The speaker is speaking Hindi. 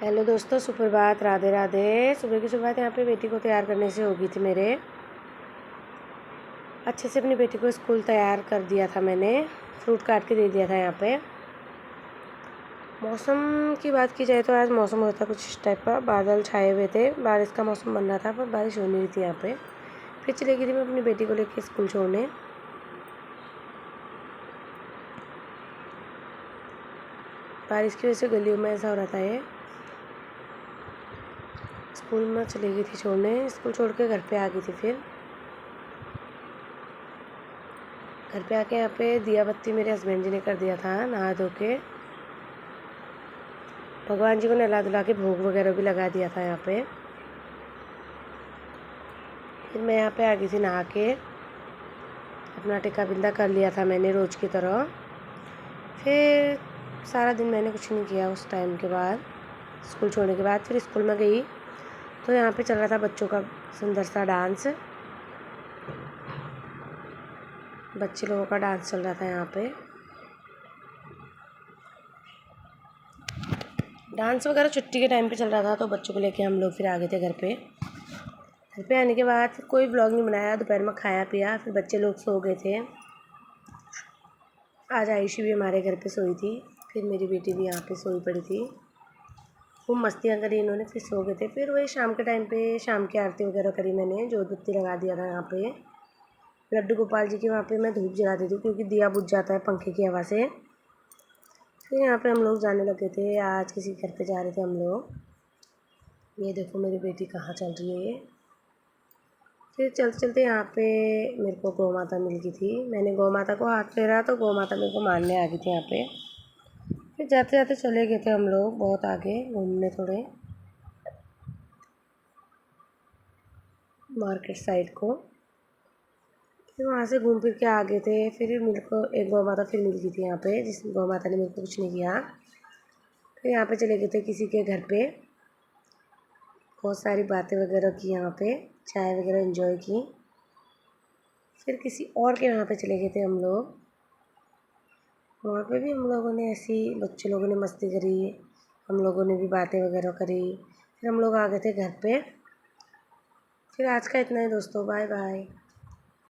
हेलो दोस्तों, सुप्रभात, राधे राधे। सुबह की शुरुआत यहाँ पे बेटी को तैयार करने से होगी थी मेरे। अच्छे से अपनी बेटी को स्कूल तैयार कर दिया था मैंने, फ्रूट काट के दे दिया था। यहाँ पे मौसम की बात की जाए तो आज मौसम होता कुछ इस टाइप का, बादल छाए हुए थे, बारिश का मौसम बन रहा था पर बारिश हो नहीं रही थी यहाँ पे। फिर चली गई थी मैं अपनी बेटी को लेकर स्कूल छोड़ने। बारिश की वजह से गलियों में ऐसा हो रहा था। ये स्कूल में चली गई थी छोड़ने, स्कूल छोड़ के घर पे आ गई थी। फिर घर पे आके यहाँ पे दिया बत्ती मेरे हस्बैंड जी ने कर दिया था, नहा धो के भगवान जी को नहला धुला के भोग वगैरह भी लगा दिया था यहाँ पे। फिर मैं यहाँ पे आ गई थी नहा के, अपना टिक्का बिंदा कर लिया था मैंने रोज़ की तरह। फिर सारा दिन मैंने कुछ नहीं किया। उस टाइम के बाद स्कूल छोड़ने के बाद फिर स्कूल में गई तो यहाँ पे चल रहा था बच्चों का सुंदर सा डांस। बच्चे लोगों का डांस चल रहा था यहाँ पे। डांस वगैरह छुट्टी के टाइम पे चल रहा था तो बच्चों को लेके हम लोग फिर आ गए थे घर पे। घर पे आने के बाद फिर कोई व्लॉग नहीं बनाया, दोपहर में खाया पिया, फिर बच्चे लोग सो गए थे। आज आयुषी भी हमारे घर पे सोई थी, फिर मेरी बेटी भी यहाँ पे सोई पड़ी थी। खूब मस्तियाँ करी इन्होंने, फिर सो गए थे। फिर वही शाम के टाइम पे शाम की आरती वगैरह करी मैंने, जोत बत्ती लगा दिया था यहाँ पे। लड्डू गोपाल जी के वहाँ पे मैं धूप जला देती हूँ क्योंकि दिया बुझ जाता है पंखे की हवा से। फिर यहाँ पे हम लोग जाने लगे थे, आज किसी घर पे जा रहे थे हम लोग। ये देखो मेरी बेटी कहाँ चल रही है ये। फिर चलते चलते यहाँ पे मेरे को गौ माता मिल गई थी। मैंने गौ माता को हाथ फेरा तो गौ माता मेरे को मारने आ गई थी यहाँ पे। फिर जाते जाते चले गए थे हम लोग बहुत आगे घूमने, थोड़े मार्केट साइड को। फिर वहाँ से घूम फिर के आ गए थे। फिर मेरे को एक गौ माता फिर मिल गई थी यहाँ पे, जिस गौ माता ने मेरे को कुछ नहीं किया। फिर यहाँ पे चले गए थे किसी के घर पे, बहुत सारी बातें वगैरह की, यहाँ पे चाय वगैरह एंजॉय की। फिर किसी और के यहाँ पे चले गए थे हम लोग, वहाँ पे भी हम लोगों ने ऐसी बच्चे लोगों ने मस्ती करी, हम लोगों ने भी बातें वगैरह करी। फिर हम लोग आ गए थे घर पे। फिर आज का इतना ही दोस्तों, बाय बाय।